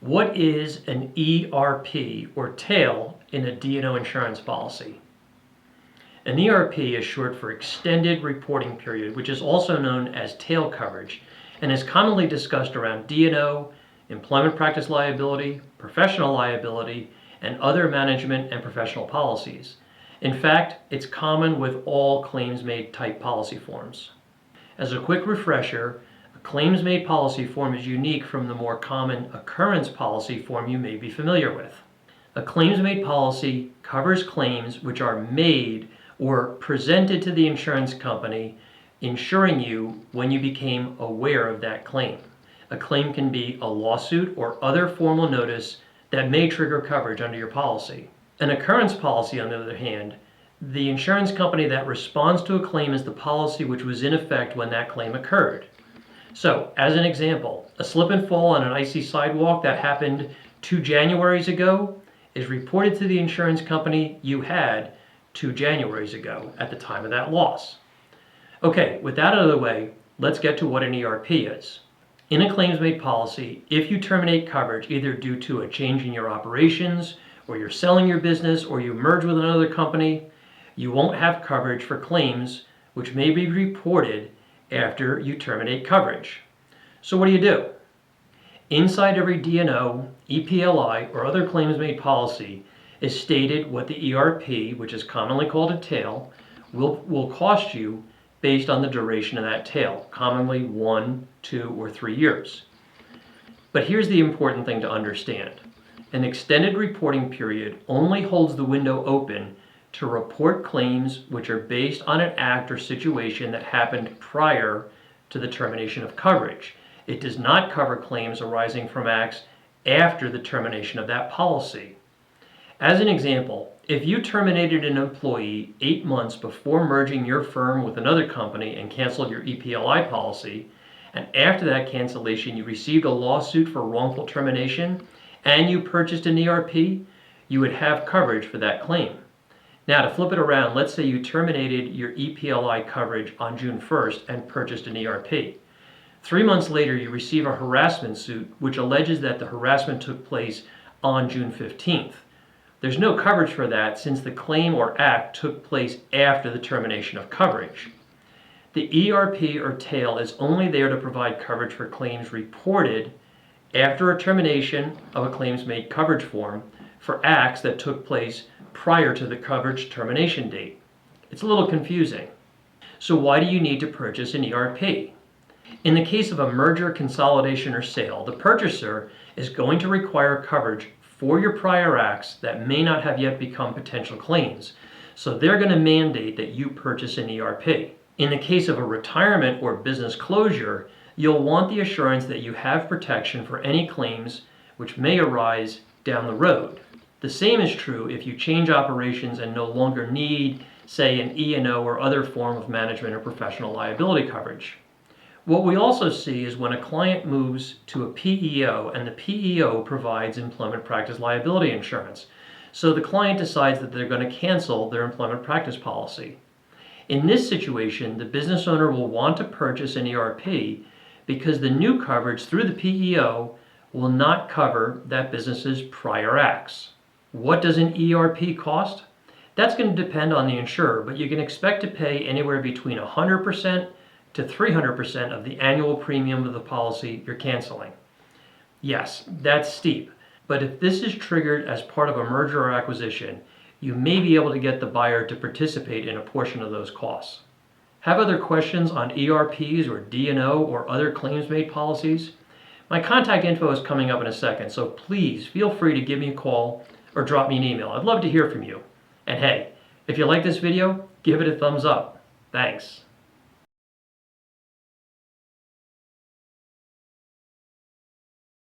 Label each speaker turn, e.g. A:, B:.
A: What is an ERP, or tail, in a D&O insurance policy? An ERP is short for Extended Reporting Period, which is also known as tail coverage, and is commonly discussed around D&O, employment practice liability, professional liability, and other management and professional policies. In fact, it's common with all claims-made type policy forms. As a quick refresher, a claims-made policy form is unique from the more common occurrence policy form you may be familiar with. A claims-made policy covers claims which are made or presented to the insurance company, insuring you when you became aware of that claim. A claim can be a lawsuit or other formal notice that may trigger coverage under your policy. An occurrence policy, on the other hand, the insurance company that responds to a claim is the policy which was in effect when that claim occurred. So, as an example, a slip and fall on an icy sidewalk that happened 2 Januaries ago is reported to the insurance company you had 2 Januaries ago at the time of that loss. Okay, with that out of the way, let's get to what an ERP is. In a claims-made policy, if you terminate coverage either due to a change in your operations, or you're selling your business, or you merge with another company, you won't have coverage for claims which may be reported after you terminate coverage. So what do? Inside every D&O, EPLI, or other claims-made policy is stated what the ERP, which is commonly called a tail, will cost you based on the duration of that tail, commonly 1, 2, or 3 years. But here's the important thing to understand. An extended reporting period only holds the window open to report claims which are based on an act or situation that happened prior to the termination of coverage. It does not cover claims arising from acts after the termination of that policy. As an example, if you terminated an employee 8 months before merging your firm with another company and canceled your EPLI policy, and after that cancellation you received a lawsuit for wrongful termination, and you purchased an ERP, you would have coverage for that claim. Now, to flip it around, let's say you terminated your EPLI coverage on June 1st and purchased an ERP. 3 months later, you receive a harassment suit which alleges that the harassment took place on June 15th. There's no coverage for that since the claim or act took place after the termination of coverage. The ERP or tail is only there to provide coverage for claims reported after a termination of a claims-made coverage form for acts that took place prior to the coverage termination date. It's a little confusing. So why do you need to purchase an ERP? In the case of a merger, consolidation, or sale, the purchaser is going to require coverage for your prior acts that may not have yet become potential claims. So they're going to mandate that you purchase an ERP. In the case of a retirement or business closure, you'll want the assurance that you have protection for any claims which may arise down the road. The same is true if you change operations and no longer need, say, an E&O or other form of management or professional liability coverage. What we also see is when a client moves to a PEO and the PEO provides employment practice liability insurance. So the client decides that they're going to cancel their employment practice policy. In this situation, the business owner will want to purchase an ERP because the new coverage through the PEO will not cover that business's prior acts. What does an ERP cost? That's going to depend on the insurer, but you can expect to pay anywhere between 100% to 300% of the annual premium of the policy you're canceling. Yes, that's steep, but if this is triggered as part of a merger or acquisition, you may be able to get the buyer to participate in a portion of those costs. Have other questions on ERPs or D&O or other claims-made policies? My contact info is coming up in a second, so please feel free to give me a call or drop me an email. I'd love to hear from you. And hey, if you like this video, give it a thumbs up. Thanks.